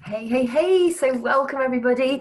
Hey, hey, hey. So welcome everybody.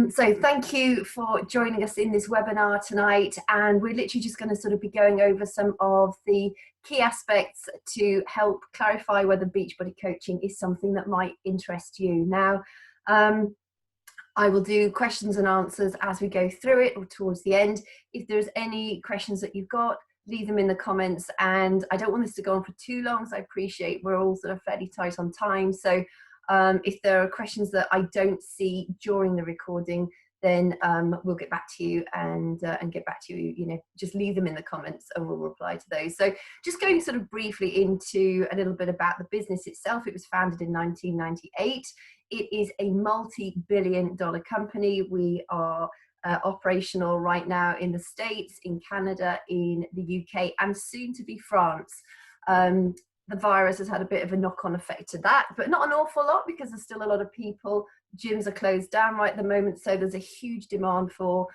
So thank you for joining us in this webinar tonight. And we're literally just going to sort of be going over some of the key aspects to help clarify whether Beachbody coaching is something that might interest you. Now, I will do questions and answers as we go through it or towards the end. If there's any questions that you've got, leave them in the comments. And I don't want this to go on for too long, so I appreciate we're all sort of fairly tight on time. So if there are questions that I don't see during the recording, then we'll get back to you and get back to you. You know, just leave them in the comments and we'll reply to those. So just going sort of briefly into a little bit about the business itself. It was founded in 1998. It is a multi-billion-dollar company. We are operational right now in the States, in Canada, in the UK, and soon to be France. The virus has had a bit of a knock-on effect to that, but not an awful lot because there's still a lot of people. Gyms are closed down right at the moment, so there's a huge demand for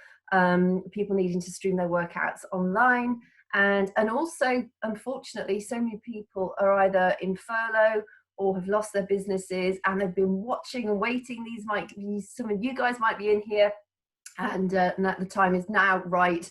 people needing to stream their workouts online. And also, unfortunately, so many people are either in furlough or have lost their businesses, and they've been watching and waiting. These might be, some of you guys might be in here, and the time is now right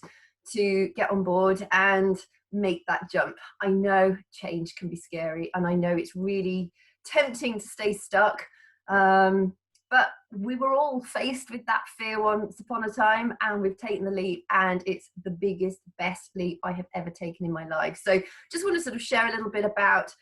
to get on board and make that jump. I know change can be scary, and I know it's really tempting to stay stuck, but we were all faced with that fear once upon a time, and we've taken the leap, and it's the biggest, best leap I have ever taken in my life. So just want to sort of share a little bit about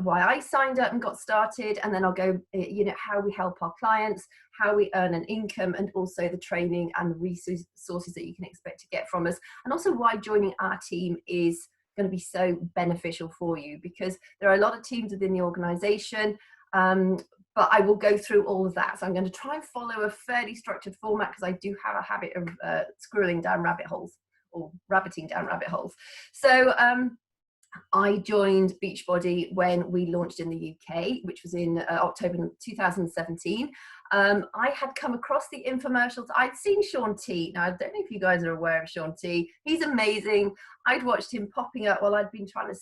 why I signed up and got started, and then I'll go, you know, how we help our clients, how we earn an income, and also the training and the resources that you can expect to get from us, and also why joining our team is going to be so beneficial for you, because there are a lot of teams within the organization, but I will go through all of that. So I'm going to try and follow a fairly structured format because I do have a habit of squirreling down rabbit holes, or rabbiting down rabbit holes. So I joined Beachbody when we launched in the UK, which was in October 2017. I had come across the infomercials. I'd seen Shaun T. Now, I don't know if you guys are aware of Shaun T. He's amazing. I'd watched him popping up while I'd been trying to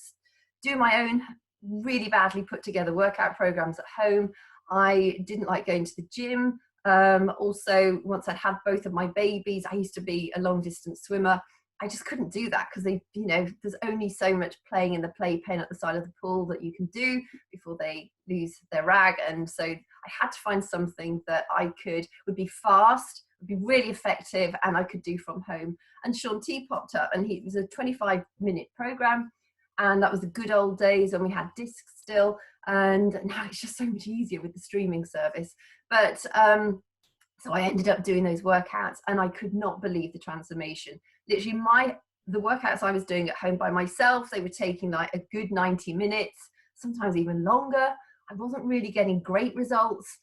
do my own really badly put together workout programs at home. I didn't like going to the gym. Also, once I'd had both of my babies, I used to be a long distance swimmer. I just couldn't do that because they, you know, there's only so much playing in the playpen at the side of the pool that you can do before they lose their rag. And so I had to find something that I would be fast, would be really effective, and I could do from home. And Shaun T popped up, and it was a 25-minute program. And that was the good old days when we had discs still. And now it's just so much easier with the streaming service. But so I ended up doing those workouts, and I could not believe the transformation. Literally, the workouts I was doing at home by myself, they were taking like a good 90 minutes, sometimes even longer. I wasn't really getting great results.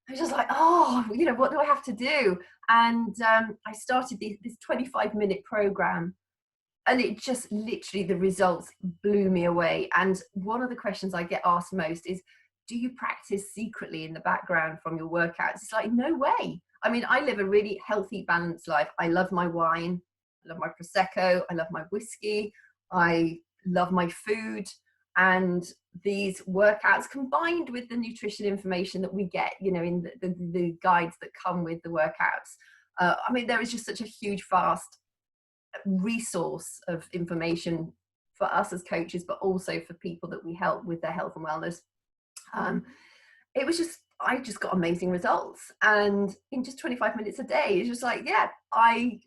I was just like, oh, you know, what do I have to do? And I started this 25-minute program, and it just literally, the results blew me away. And one of the questions I get asked most is, do you practice secretly in the background from your workouts? It's like, no way. I mean, I live a really healthy, balanced life. I love my wine. I love my Prosecco. I love my whiskey. I love my food. And these workouts, combined with the nutrition information that we get, you know, in the guides that come with the workouts. I mean, there is just such a huge, vast resource of information for us as coaches, but also for people that we help with their health and wellness. It was just, I just got amazing results, and in just 25 minutes a day, it's just like, yeah, I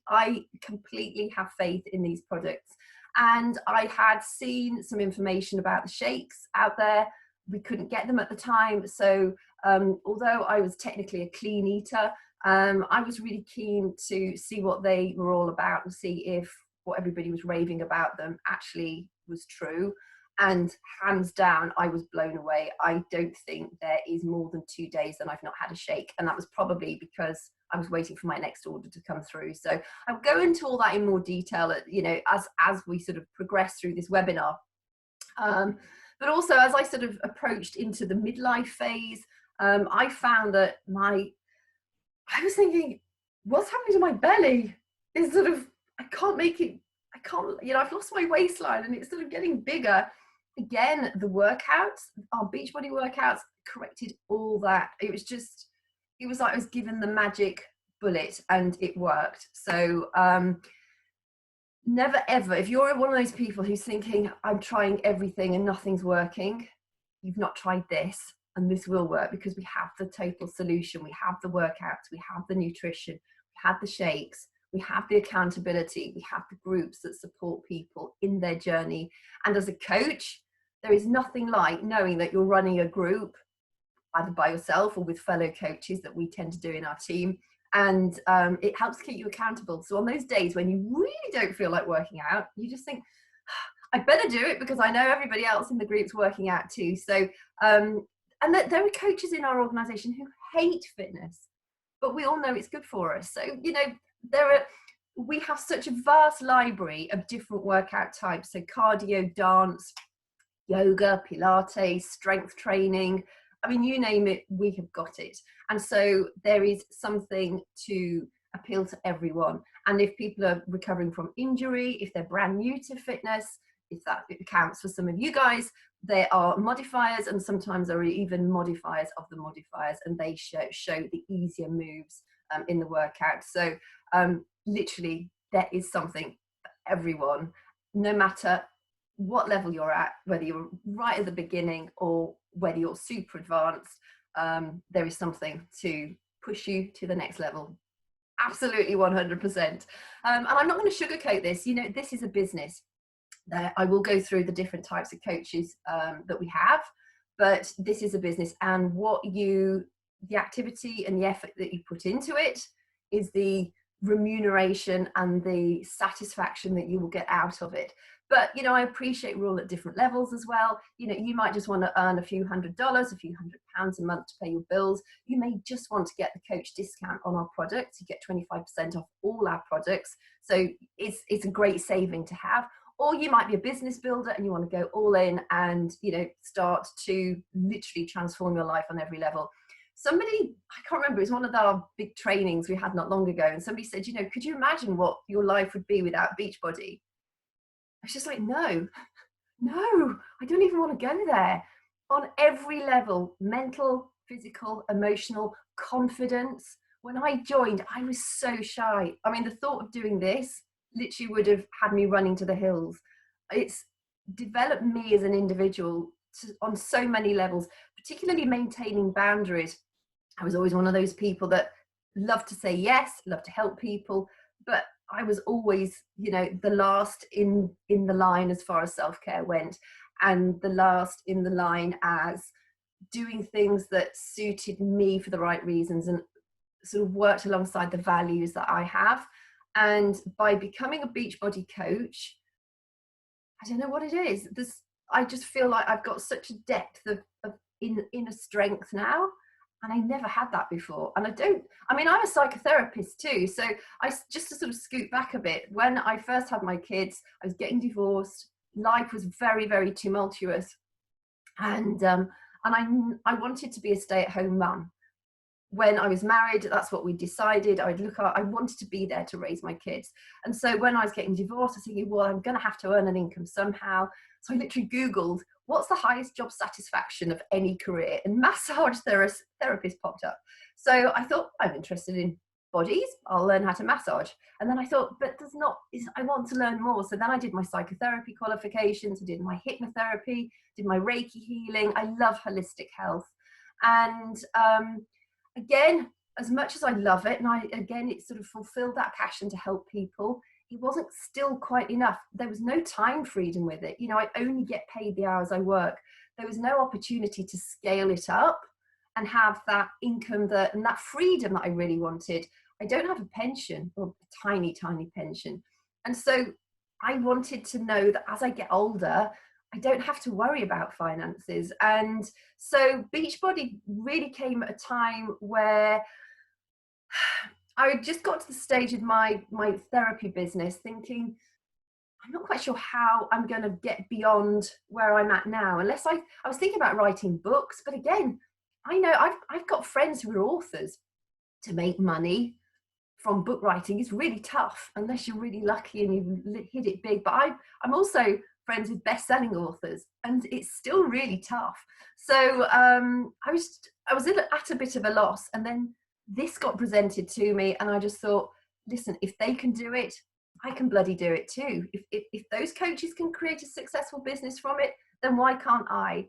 completely have faith in these products. And I had seen some information about the shakes out there. We couldn't get them at the time. So although I was technically a clean eater, I was really keen to see what they were all about and see if what everybody was raving about them actually was true. And hands down, I was blown away. I don't think there is more than 2 days that I've not had a shake. And that was probably because I was waiting for my next order to come through. So I'll go into all that in more detail, you know, as we sort of progress through this webinar. But also, as I sort of approached into the midlife phase, I found that I was thinking, what's happening to my belly? It's sort of, I can't make it, I can't, you know, I've lost my waistline and it's sort of getting bigger. Again, the workouts, our Beachbody workouts corrected all that. It was just, it was like I was given the magic bullet and it worked. So never ever, if you're one of those people who's thinking, I'm trying everything and nothing's working, you've not tried this, and this will work, because we have the total solution. We have the workouts, we have the nutrition, we have the shakes, we have the accountability, we have the groups that support people in their journey. And as a coach, there is nothing like knowing that you're running a group either by yourself or with fellow coaches that we tend to do in our team. And it helps keep you accountable. So on those days when you really don't feel like working out, you just think, I better do it because I know everybody else in the group's working out too. So, and there are coaches in our organization who hate fitness, but we all know it's good for us. So, you know, we have such a vast library of different workout types. So cardio, dance, yoga, Pilates, strength training. I mean, you name it, we have got it. And so there is something to appeal to everyone. And if people are recovering from injury, if they're brand new to fitness, if that accounts for some of you guys, there are modifiers, and sometimes there are even modifiers of the modifiers, and they show the easier moves in the workout. So literally, there is something for everyone, no matter what level you're at, whether you're right at the beginning or whether you're super advanced. There is something to push you to the next level. Absolutely 100%. And I'm not going to sugarcoat this. You know, this is a business. I will go through the different types of coaches that we have, but this is a business, and the activity and the effort that you put into it is the remuneration and the satisfaction that you will get out of it. But, you know, I appreciate we're all at different levels as well. You know, you might just want to earn a few $100s, a few £100 a month to pay your bills. You may just want to get the coach discount on our products. You get 25% off all our products. So it's a great saving to have. Or you might be a business builder and you want to go all in and, you know, start to literally transform your life on every level. Somebody, I can't remember, it was one of our big trainings we had not long ago, and somebody said, you know, could you imagine what your life would be without Beachbody? I was just like, no, I don't even want to go there. On every level, mental, physical, emotional, confidence. When I joined, I was so shy. I mean, the thought of doing this literally would have had me running to the hills. It's developed me as an individual on so many levels, particularly maintaining boundaries. I was always one of those people that loved to say yes, loved to help people, but I was always, you know, the last in the line as far as self-care went, and the last in the line as doing things that suited me for the right reasons and sort of worked alongside the values that I have. And by becoming a Beachbody coach, I don't know what it is. I just feel like I've got such a depth of inner strength now, and I never had that before. And I'm a psychotherapist too. So just to sort of scoot back a bit, when I first had my kids, I was getting divorced. Life was very, very tumultuous. And I wanted to be a stay-at-home mum. When I was married, that's what we decided. I wanted to be there to raise my kids. And so when I was getting divorced, I was thinking, well, I'm going to have to earn an income somehow. So I literally Googled, what's the highest job satisfaction of any career? And massage therapist popped up. So I thought, I'm interested in bodies. I'll learn how to massage. And then I thought, but I want to learn more. So then I did my psychotherapy qualifications. I did my hypnotherapy, did my Reiki healing. I love holistic health. And again, as much as I love it, and it sort of fulfilled that passion to help people, it wasn't still quite enough. There was no time freedom with it. You know, I only get paid the hours I work. There was no opportunity to scale it up and have that income and that freedom that I really wanted. I don't have a pension, or a tiny, tiny pension. And so I wanted to know that as I get older, I don't have to worry about finances. And so Beachbody really came at a time where I just got to the stage of my therapy business thinking, I'm not quite sure how I'm going to get beyond where I'm at now, unless I was thinking about writing books. But again, I know I've got friends who are authors. To make money from book writing is really tough unless you're really lucky and you've hit it big. But I'm also friends with best-selling authors, and it's still really tough. So I was at a bit of a loss, and then this got presented to me, and I just thought, listen, if they can do it, I can bloody do it too. If those coaches can create a successful business from it, then why can't I?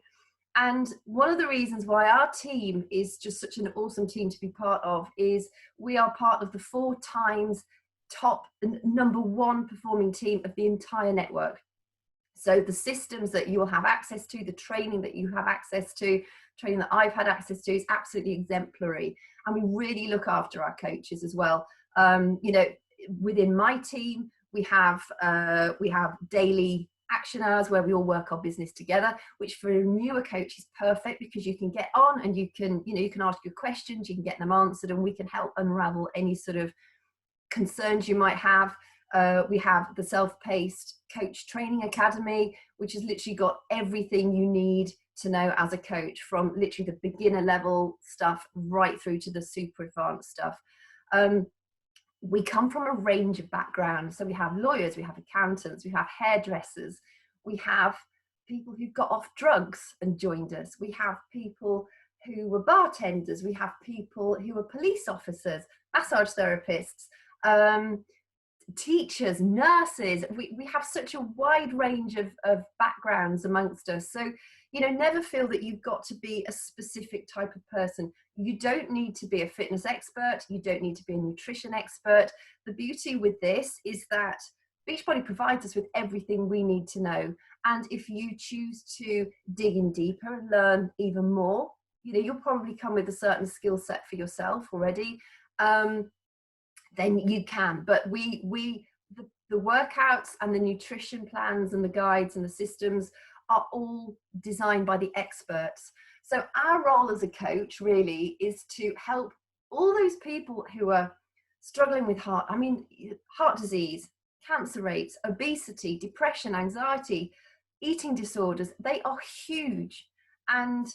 And one of the reasons why our team is just such an awesome team to be part of is we are part of the 4 times top #1 performing team of the entire network. So the systems that you will have access to, the training that you have access to, training that I've had access to is absolutely exemplary. And we really look after our coaches as well. You know, within my team, we have daily action hours where we all work our business together, which for a newer coach is perfect because you can get on and you can ask your questions, you can get them answered, and we can help unravel any sort of concerns you might have. We have the self-paced coach training academy, which has literally got everything you need to know as a coach, from literally the beginner level stuff right through to the super advanced stuff. We come from a range of backgrounds. So we have lawyers, we have accountants, we have hairdressers, we have people who've got off drugs and joined us. We have people who were bartenders. We have people who were police officers, massage therapists, teachers, nurses. We have such a wide range of backgrounds amongst us. So, you know, never feel that you've got to be a specific type of person. You don't need to be a fitness expert. You don't need to be a nutrition expert. The beauty with this is that Beachbody provides us with everything we need to know. And if you choose to dig in deeper and learn even more, you know, you'll probably come with a certain skill set for yourself already. Then you can. But the workouts and the nutrition plans and the guides and the systems are all designed by the experts. So our role as a coach really is to help all those people who are struggling with heart disease, cancer rates, obesity, depression, anxiety, eating disorders. They are huge. And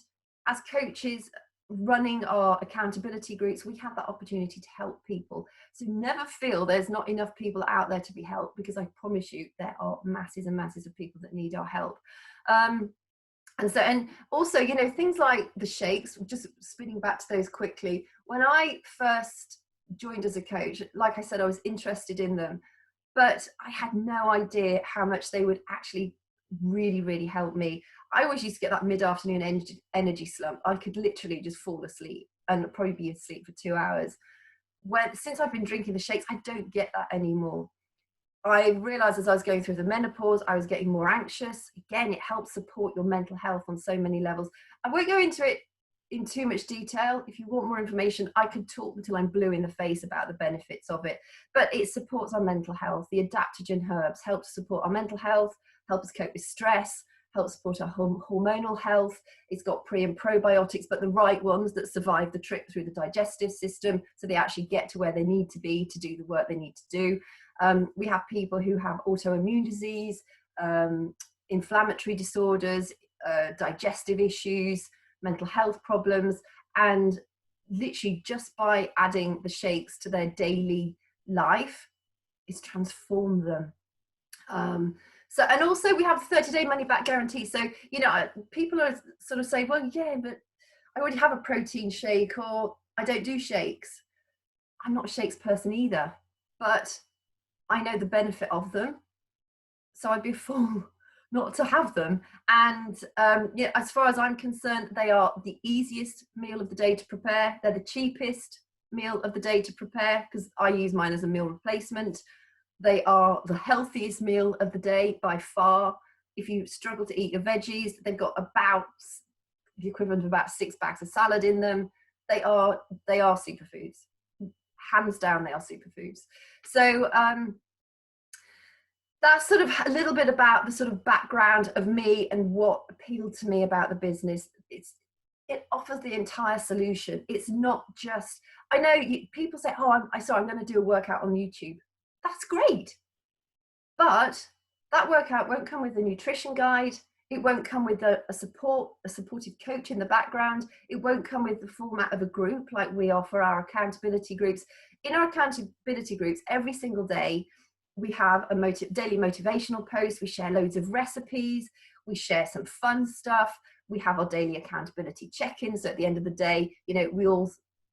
as coaches running our accountability groups, we have that opportunity to help people. So never feel there's not enough people out there to be helped, because I promise you there are masses and masses of people that need our help. And also, you know, things like the shakes, just spinning back to those quickly. When I first joined as a coach, like I said, I was interested in them, but I had no idea how much they would actually really, really help me. I always used to get that mid-afternoon energy slump. I could literally just fall asleep and probably be asleep for 2 hours. Since I've been drinking the shakes, I don't get that anymore. I realized as I was going through the menopause, I was getting more anxious. Again, it helps support your mental health on so many levels. I won't go into it in too much detail. If you want more information, I could talk until I'm blue in the face about the benefits of it. But it supports our mental health. The adaptogen herbs help to support our mental health, help us cope with stress, help support our hormonal health. It's got pre and probiotics, but the right ones that survive the trip through the digestive system, so they actually get to where they need to be to do the work they need to do. We have people who have autoimmune disease, inflammatory disorders, digestive issues, mental health problems, and literally just by adding the shakes to their daily life, it's transformed them. So, and also we have the 30-day money back guarantee. So, you know, people are sort of saying, well, yeah, but I already have a protein shake, or I don't do shakes. I'm not a shakes person either, but I know the benefit of them. So I'd be a fool not to have them. And yeah, as far as I'm concerned, they are the easiest meal of the day to prepare. They're the cheapest meal of the day to prepare, because I use mine as a meal replacement. They are the healthiest meal of the day by far. If you struggle to eat your veggies, they've got about the equivalent of about 6 bags of salad in them. They are superfoods. Hands down, they are superfoods. So that's sort of a little bit about the sort of background of me and what appealed to me about the business. It offers the entire solution. It's not just, I know people say, oh, I'm going to do a workout on YouTube. That's great. But that workout won't come with a nutrition guide. It won't come with a supportive coach in the background. It won't come with the format of a group like we offer our accountability groups. In our accountability groups, every single day, we have a daily motivational post. We share loads of recipes. We share some fun stuff. We have our daily accountability check-ins. So at the end of the day, you know, we all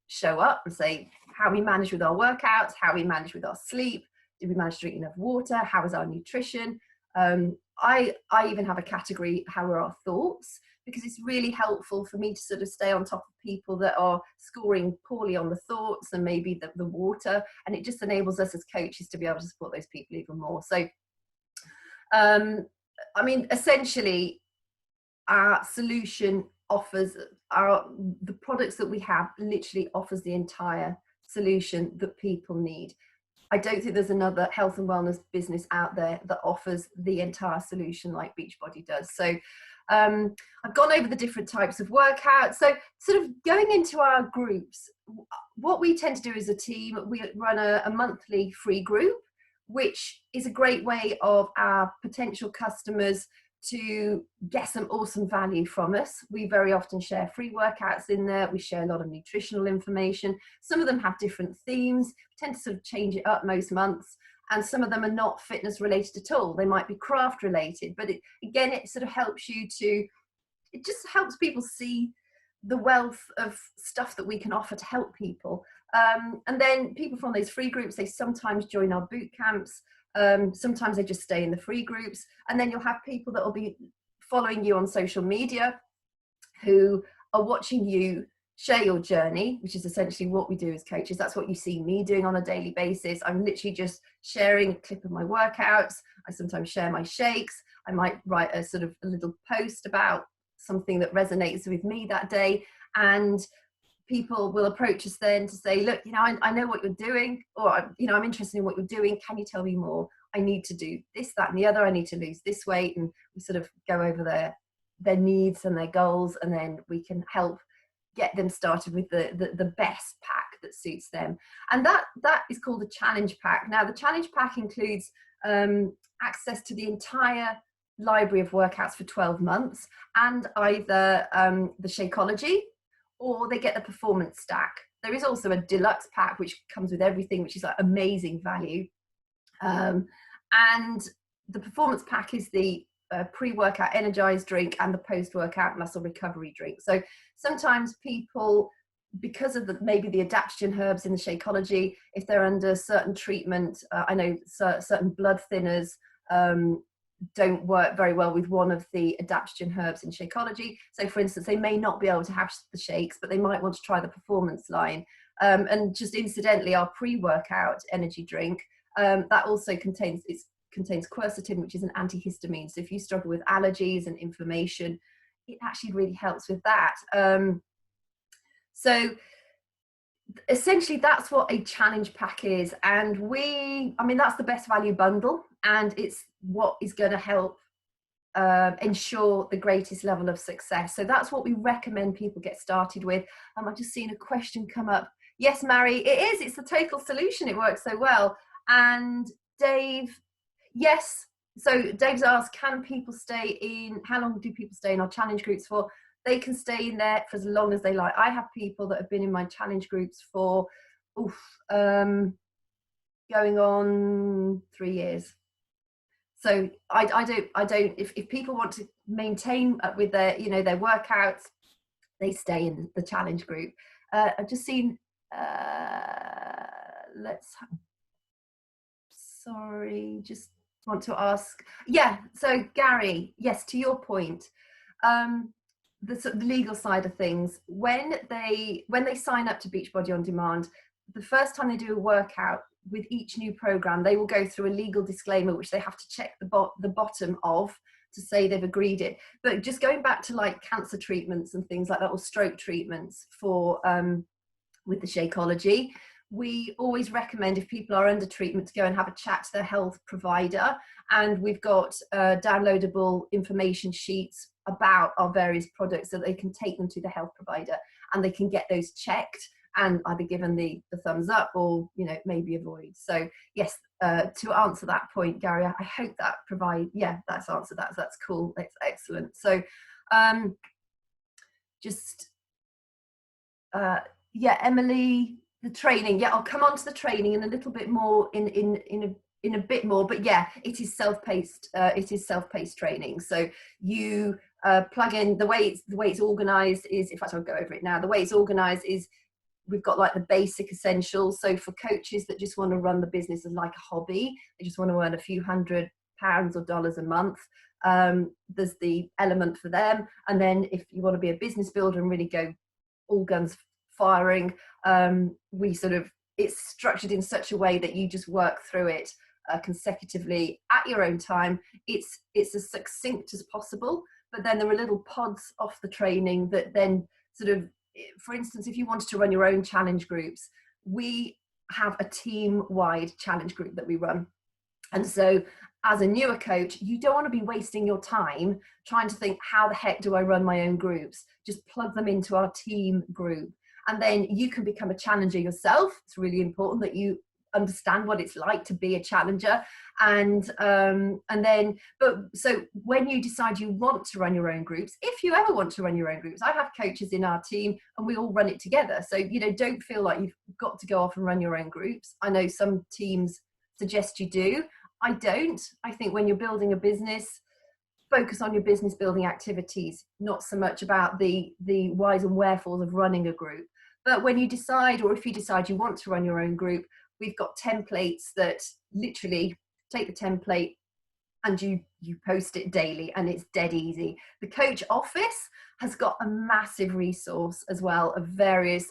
show up and say how we manage with our workouts, how we manage with our sleep, did we manage to drink enough water, how is our nutrition. I even have a category, how are our thoughts, because it's really helpful for me to sort of stay on top of people that are scoring poorly on the thoughts and maybe the water, and it just enables us as coaches to be able to support those people even more. So I mean, essentially our solution offers the products that we have literally offers the entire solution that people need. I don't think there's another health and wellness business out there that offers the entire solution like Beachbody does. So I've gone over the different types of workouts. So sort of going into our groups, what we tend to do as a team, we run a monthly free group, which is a great way of our potential customers to get some awesome value from us. We very often share free workouts in there. We share a lot of nutritional information. Some of them have different themes. We tend to sort of change it up most months. And some of them are not fitness related at all. They might be craft related, but again, it sort of helps you to, it just helps people see the wealth of stuff that we can offer to help people. And then people from those free groups, they sometimes join our boot camps. Sometimes they just stay in the free groups, and then you'll have people that will be following you on social media who are watching you share your journey, which is essentially what we do as coaches. That's what you see me doing on a daily basis. I'm literally just sharing a clip of my workouts. I sometimes share my shakes. I might write a sort of a little post about something that resonates with me that day, and people will approach us then to say, look, you know, I know what you're doing, or, you know, I'm interested in what you're doing. Can you tell me more? I need to do this, that, and the other. I need to lose this weight. And we sort of go over their needs and their goals, and then we can help get them started with the best pack that suits them. And that is called the challenge pack. Now, the challenge pack includes access to the entire library of workouts for 12 months, and either the Shakeology, or they get the performance stack. There is also a deluxe pack which comes with everything, which is like amazing value. And the performance pack is the pre-workout energized drink and the post-workout muscle recovery drink. So sometimes people, because of maybe the adaptogen herbs in the Shakeology, if they're under certain treatment, I know certain blood thinners don't work very well with one of the adaptogen herbs in Shakeology. So for instance, they may not be able to have the shakes, but they might want to try the performance line. And just incidentally, our pre-workout energy drink, that also contains quercetin, which is an antihistamine. So if you struggle with allergies and inflammation, it actually really helps with that. So essentially that's what a challenge pack is, and I mean that's the best value bundle, and it's what is going to help ensure the greatest level of success. So that's what we recommend people get started with. I've just seen a question come up. Yes, Mary, it's the total solution. It works so well. And Dave, yes, so Dave's asked, can people stay in, how long do people stay in our challenge groups for? They can stay in there for as long as they like. I have people that have been in my challenge groups for going on 3 years. So I don't. If people want to maintain with their, you know, their workouts, they stay in the challenge group. I've just seen. Sorry, just want to ask. Yeah. So Gary, yes, to your point. The legal side of things, when they sign up to Beachbody On Demand, the first time they do a workout with each new program, they will go through a legal disclaimer which they have to check the bottom of to say they've agreed it. But just going back to like cancer treatments and things like that, or stroke treatments for with the Shakeology, we always recommend, if people are under treatment, to go and have a chat to their health provider. And we've got downloadable information sheets about our various products so they can take them to the health provider and they can get those checked and either given the thumbs up or, you know, maybe avoid. So yes, to answer that point, Gary, I hope that that's answered that. So that's cool. That's excellent. So Emily, the training. Yeah, I'll come on to the training in a little bit more in a bit more, but yeah, it is self-paced. It is self-paced training. So you plug in the way it's organized is, in fact, I'll go over it now. The way it's organized is we've got like the basic essentials. So for coaches that just want to run the business as like a hobby, they just want to earn a few £100 or dollars a month, there's the element for them. And then if you want to be a business builder and really go all guns firing, it's structured in such a way that you just work through it consecutively at your own time. It's as succinct as possible, but then there are little pods off the training that then sort of, for instance, if you wanted to run your own challenge groups, we have a team-wide challenge group that we run. And so as a newer coach, you don't want to be wasting your time trying to think, how the heck do I run my own groups? Just plug them into our team group. And then you can become a challenger yourself. It's really important that you understand what it's like to be a challenger. So when you decide you want to run your own groups, if you ever want to run your own groups, I have coaches in our team and we all run it together. So, don't feel like you've got to go off and run your own groups. I know some teams suggest you do. I don't. I think when you're building a business, focus on your business building activities, not so much about the whys and wherefores of running a group. But when you decide, or if you decide you want to run your own group, we've got templates that literally take the template and you post it daily, and it's dead easy. The coach office has got a massive resource as well of various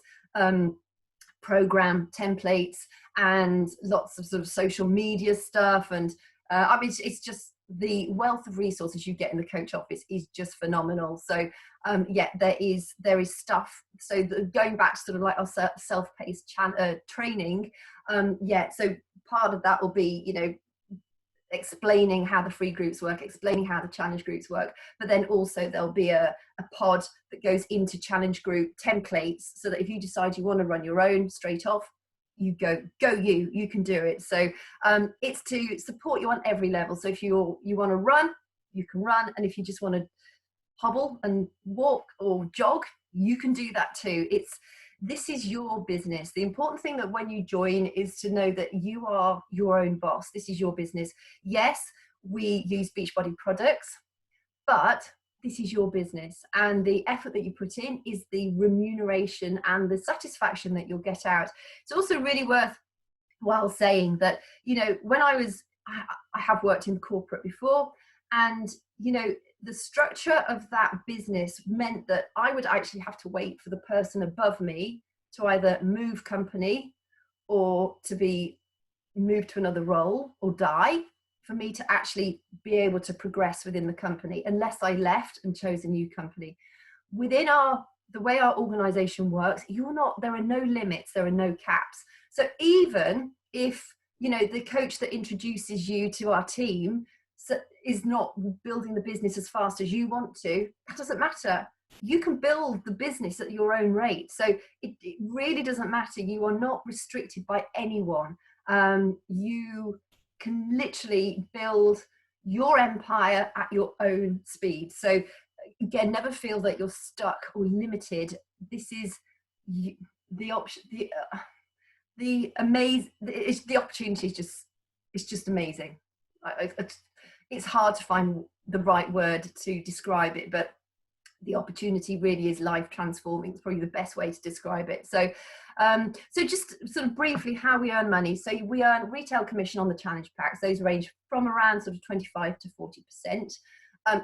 program templates and lots of sort of social media stuff. And it's just, the wealth of resources you get in the coach office is just phenomenal. So there is stuff. So going back to sort of like our self-paced training, so part of that will be, explaining how the free groups work, explaining how the challenge groups work, but then also there'll be a pod that goes into challenge group templates, so that if you decide you want to run your own straight off, you you can do it. So it's to support you on every level. So if you want to run, you can run, and if you just want to hobble and walk or jog, you can do that too. This is your business. The important thing that when you join is to know that you are your own boss. This is your business. Yes, we use Beachbody products, but this is your business, and the effort that you put in is the remuneration and the satisfaction that you'll get out. It's also really worthwhile saying that, when I have worked in corporate before, and, the structure of that business meant that I would actually have to wait for the person above me to either move company or to be moved to another role or die, for me to actually be able to progress within the company, unless I left and chose a new company. Within the way our organization works, there are no limits, there are no caps. So even if, the coach that introduces you to our team is not building the business as fast as you want to, that doesn't matter. You can build the business at your own rate. So it really doesn't matter. You are not restricted by anyone. You can literally build your empire at your own speed. So again, never feel that you're stuck or limited. This is the option. The opportunity is just amazing. It's hard to find the right word to describe it, but the opportunity really is life transforming. It's probably the best way to describe it. So just sort of briefly how we earn money. So we earn retail commission on the challenge packs. Those range from around sort of 25 to 40%.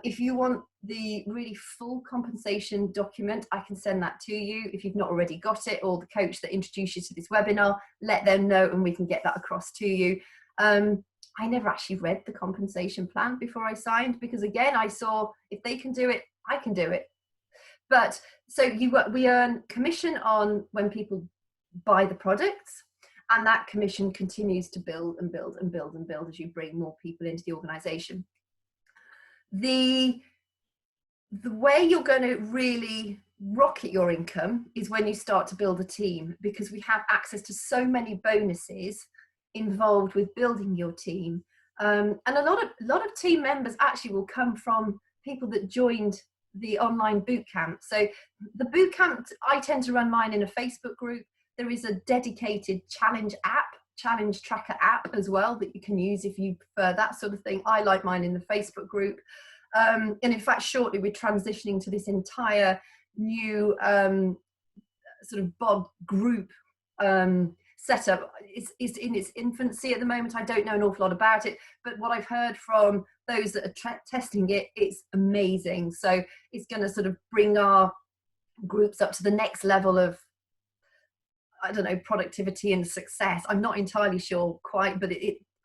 If you want the really full compensation document, I can send that to you. If you've not already got it, or the coach that introduced you to this webinar, let them know and we can get that across to you. I never actually read the compensation plan before I signed, because again, I saw if they can do it, I can do it. But so we earn commission on when people buy the products, and that commission continues to build and build and build and build as you bring more people into the organization. The way you're going to really rocket your income is when you start to build a team, because we have access to so many bonuses involved with building your team. And a lot of team members actually will come from people that joined the online boot camp. So the boot camp, I tend to run mine in a Facebook group. There is a dedicated challenge tracker app as well that you can use if you prefer that sort of thing. I like mine in the Facebook group. And in fact, shortly we're transitioning to this entire new sort of bod group setup is in its infancy at the moment. I don't know an awful lot about it, but what I've heard from those that are testing it, it's amazing. So it's going to sort of bring our groups up to the next level of, I don't know, productivity and success. I'm not entirely sure quite, but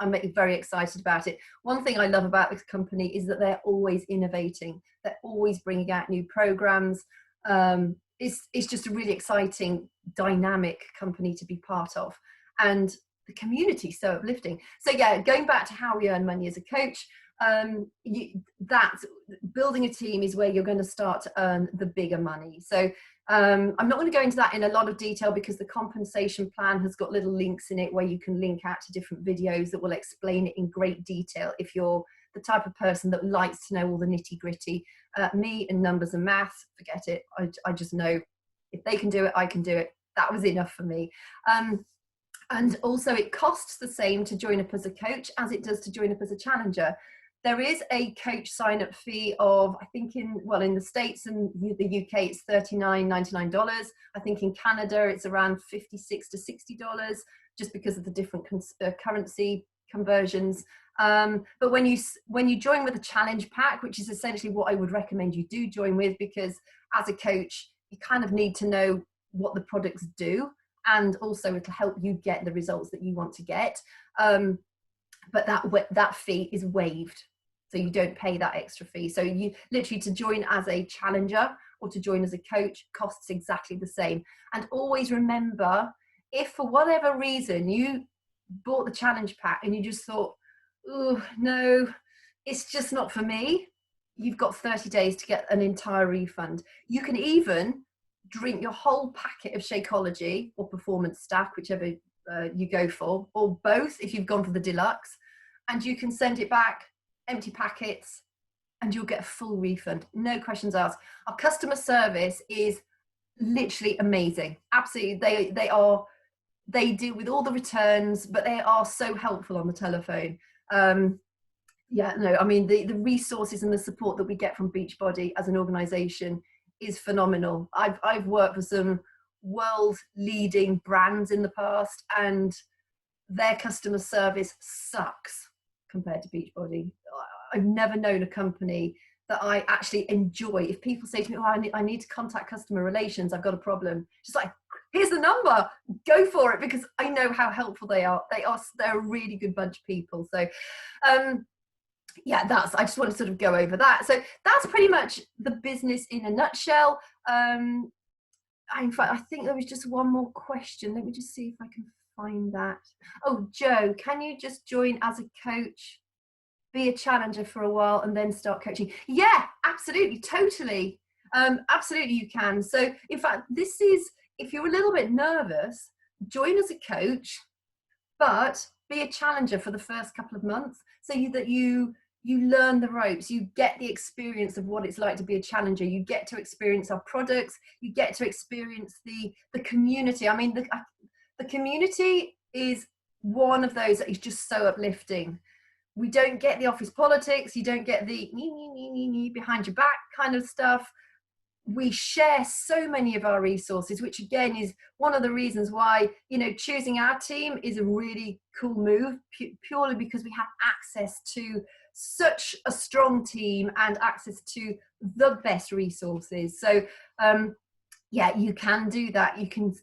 I'm very excited about it. One thing I love about this company is that they're always innovating. They're always bringing out new programs. It's just a really exciting, dynamic company to be part of. And the community so uplifting. So yeah, going back to how we earn money as a coach, that building a team is where you're going to start to earn the bigger money. So I'm not going to go into that in a lot of detail because the compensation plan has got little links in it where you can link out to different videos that will explain it in great detail if you're the type of person that likes to know all the nitty gritty. Me and numbers and maths, forget it. I just know if they can do it, I can do it. That was enough for me. And also it costs the same to join up as a coach as it does to join up as a challenger. There is a coach sign-up fee of, I think in the States and the UK, it's $39.99. I think in Canada, it's around $56 to $60, just because of the different currency conversions. But when you join with a challenge pack, which is essentially what I would recommend you do join with, because as a coach, you kind of need to know what the products do, and also it'll help you get the results that you want to get. But that fee is waived. So you don't pay that extra fee. So you literally, to join as a challenger or to join as a coach, costs exactly the same. And always remember, if for whatever reason you bought the challenge pack and you just thought, oh no, it's just not for me, you've got 30 days to get an entire refund. You can even drink your whole packet of Shakeology or Performance Stack, whichever you go for, or both if you've gone for the deluxe, and you can send it back, empty packets, and you'll get a full refund. No questions asked. Our customer service is literally amazing. Absolutely. They deal with all the returns, but they are so helpful on the telephone. The resources and the support that we get from Beachbody as an organization is phenomenal. I've worked for some world leading brands in the past, and their customer service sucks compared to Beachbody. I've never known a company that I actually enjoy. If people say to me, oh, I need to contact customer relations, I've got a problem, just like, here's the number, go for it, because I know how helpful they are. They're a really good bunch of people. So I just want to sort of go over that. So that's pretty much the business in a nutshell. In fact, I think there was just one more question. Let me just see if I can find that. Oh, Joe, can you just join as a coach, be a challenger for a while, and then start coaching? Yeah, absolutely, totally. Absolutely, you can. So, in fact, this is, if you're a little bit nervous, join as a coach, but be a challenger for the first couple of months, so that you learn the ropes, you get the experience of what it's like to be a challenger, you get to experience our products, you get to experience the community. I mean, the community is one of those that is just so uplifting. We don't get the office politics, you don't get the behind your back kind of stuff. We share so many of our resources, which again is one of the reasons why, choosing our team is a really cool move, purely because we have access to such a strong team and access to the best resources. So you can do that. You can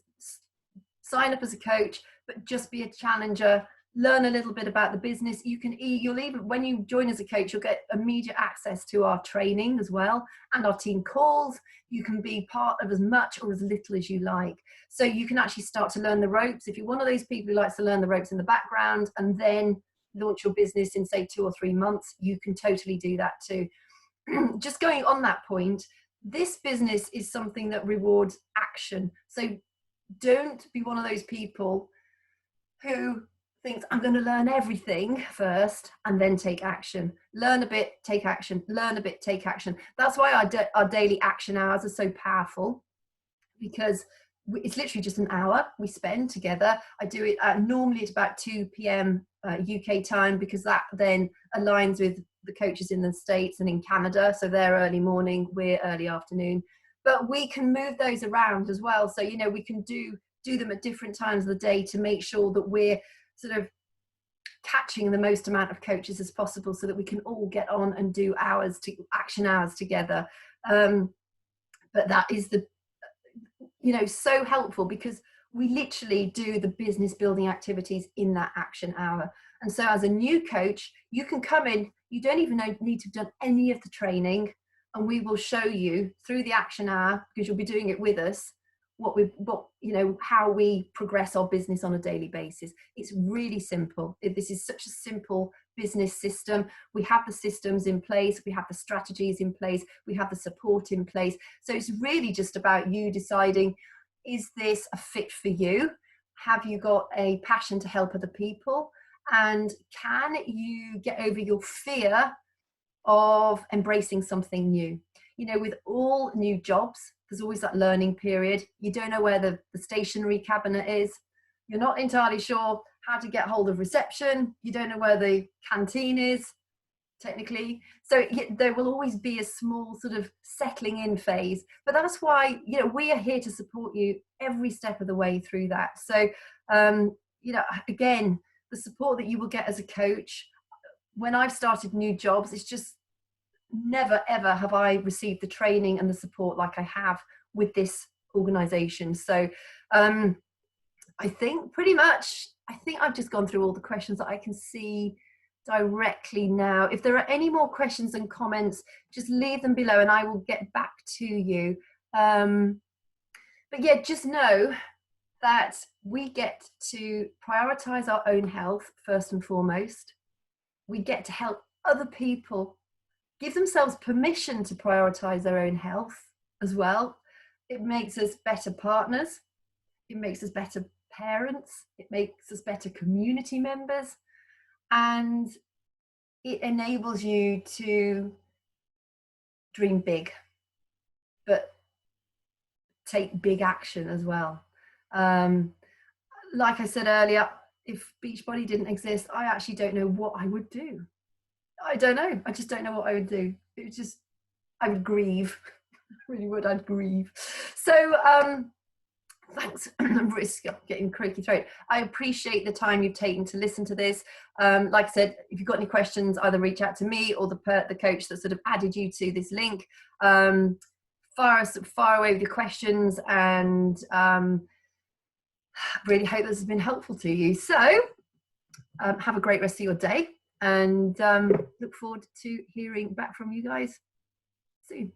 sign up as a coach, but just be a challenger, learn a little bit about the business. You'll even, when you join as a coach, you'll get immediate access to our training as well, and our team calls. You can be part of as much or as little as you like. So you can actually start to learn the ropes. If you're one of those people who likes to learn the ropes in the background and then launch your business in, say, 2 or 3 months, you can totally do that too. Just going on that point, this business is something that rewards action. So don't be one of those people who thinks, I'm going to learn everything first and then take action. Learn a bit, take action. Learn a bit, take action. That's why our daily action hours are so powerful, because it's literally just an hour we spend together. I do it normally at about 2 p.m. UK time, because that then aligns with the coaches in the States and in Canada. So they're early morning, we're early afternoon. but we can move those around as well. So, you know, we can do them at different times of the day to make sure that we're sort of catching the most amount of coaches as possible, so that we can all get on and do action hours together. But that is so helpful, because we literally do the business building activities in that action hour. And so as a new coach, you can come in, you don't even need to have done any of the training, and we will show you through the action hour, because you'll be doing it with us, how we progress our business on a daily basis. It's really simple. This is such a simple business system. We have the systems in place, we have the strategies in place, we have the support in place. So it's really just about you deciding, is this a fit for you? Have you got a passion to help other people? And can you get over your fear of embracing something new? You know, with all new jobs, there's always that learning period. You don't know where the stationery cabinet is. You're not entirely sure how to get hold of reception. You don't know where the canteen is, technically. So there will always be a small sort of settling in phase. But that's why, you know, we are here to support you every step of the way through that. So, again, the support that you will get as a coach, when I've started new jobs, it's just never ever have I received the training and the support like I have with this organization. So I think I've just gone through all the questions that I can see directly now. If there are any more questions and comments, just leave them below and I will get back to you. But yeah, just know that we get to prioritize our own health first and foremost. We get to help other people give themselves permission to prioritize their own health as well. It makes us better partners. It makes us better parents. It makes us better community members. And it enables you to dream big, but take big action as well. Like I said earlier, if Beachbody didn't exist, I actually don't know what I would do. I don't know. I just don't know what I would do. It was just, I would grieve. I really would. I'd grieve. So thanks. Risk getting croaky throat. I appreciate the time you've taken to listen to this. Like I said, if you've got any questions, either reach out to me or the coach that sort of added you to this link. Fire away with your questions, and really hope this has been helpful to you. So have a great rest of your day, and look forward to hearing back from you guys soon.